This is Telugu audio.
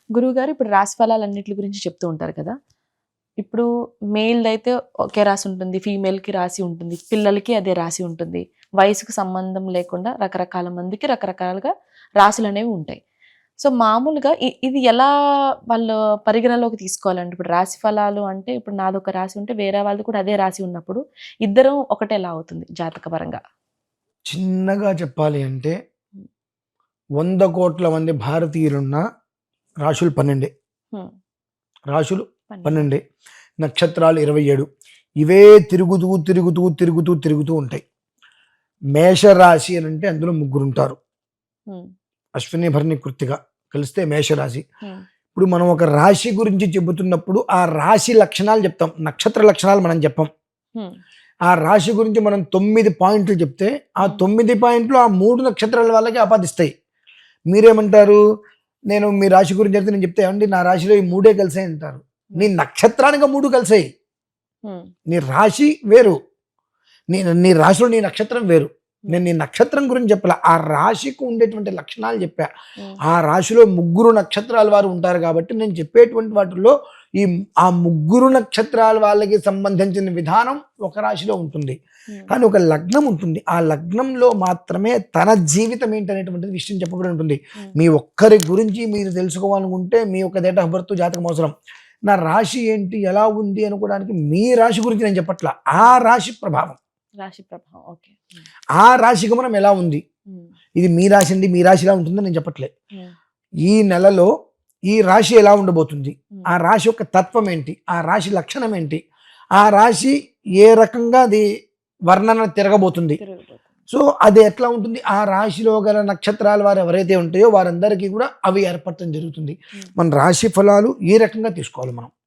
గురువుగారు ఇప్పుడు రాశి ఫలాలన్నిటి గురించి చెప్తూ ఉంటారు కదా! ఇప్పుడు మేల్‌దైతే ఒకే రాశి ఉంటుంది. ఫీమేల్‌కి రాశి ఉంటుంది. పిల్లలకి అదే రాశి ఉంటుంది. వయసుకు సంబంధం లేకుండా రకరకాల మందికి రకరకాలుగా రాశులనేవి ఉంటాయి. సో, మామూలుగా ఇది ఎలా వాళ్ళు పరిగణలోకి తీసుకోవాలండి? ఇప్పుడు రాశి ఫలాలు అంటే ఇప్పుడు నాదొక రాశి ఉంటే వేరే వాళ్ళది కూడా అదే రాశి ఉన్నప్పుడు ఇద్దరం ఒకటెలా అవుతుంది జాతకపరంగా? చిన్నగా చెప్పాలి అంటే 100,00,00,000 మంది భారతీయులున్న రాశులు 12. హ్మ్. రాశులు 12. 12. నక్షత్రాలు 27. ఇవే తిరుగుతూ ఉంటాయి. మేషరాశి అని అంటే అందులో ముగ్గురుంటారు. హ్మ్. అశ్విని, భరణి, కృత్తిక కలిస్తే మేషరాశి. హ్మ్. ఇప్పుడు మనం ఒక రాశి గురించి చెబుతున్నప్పుడు ఆ రాశి లక్షణాలు చెప్తాం. నక్షత్ర లక్షణాలు మనం చెప్పం. హ్మ్. ఆ రాశి గురించి మనం 9 పాయింట్లు చెప్తే ఆ 9 పాయింట్లు ఆ 3 నక్షత్రాల వాళ్ళకి ఆపాదిస్తాయి. మీరేమంటారు? నేను మీ రాశి గురించి చెప్తే నేను చెప్తే ఏమండి నా రాశిలో ఈ 3 కలిసాయి అంటారు. నీ నక్షత్రానికి 3 కలిసాయి. హ్మ్. నీ రాశి వేరు. నీ రాశిలో నీ నక్షత్రం వేరు. నేను నీ నక్షత్రం గురించి చెప్పలే. ఆ రాశికి ఉండేటువంటి లక్షణాలు చెప్పా. ఆ రాశిలో 3 నక్షత్రాల వారు ఉంటారు కాబట్టి నేను చెప్పేటువంటి వాటిల్లో ఆ 3 నక్షత్రాల వాళ్ళకి సంబంధించిన విధానం ఒక రాశిలో ఉంటుంది. కానీ ఒక లగ్నం ఉంటుంది. ఆ లగ్నంలో మాత్రమే తన జీవితం ఏంటనేటువంటిది విషయం చెప్పబడి ఉంటుంది. మీ ఒక్కరి గురించి మీరు తెలుసుకోవాలనుకుంటే మీ యొక్క డేట్ ఆఫ్ బర్త్ జాతకం అవసరం. నా రాశి ఏంటి, ఎలా ఉంది అనుకోవడానికి మీ రాశి గురించి నేను చెప్పట్లా. ఆ రాశి ప్రభావం, రాశి ప్రభావం. ఓకే. ఆ రాశి గమనం ఎలా ఉంది, ఇది మీ రాశి అండి మీ రాశి ఎలా ఉంటుందో నేను చెప్పట్లే. ఈ నెలలో ఈ రాశి ఎలా ఉండబోతుంది, ఆ రాశి యొక్క తత్వం ఏంటి, ఆ రాశి లక్షణం ఏంటి, ఆ రాశి ఏ రకంగా అది వర్ణన తిరగబోతుంది, సో అది ఎట్లా ఉంటుంది, ఆ రాశిలో గల నక్షత్రాల వారు ఎవరైతే ఉంటాయో వారందరికీ కూడా అవి ఏర్పడటం జరుగుతుంది. మన రాశి ఫలాలు ఈ రకంగా తీసుకోవాలి మనం.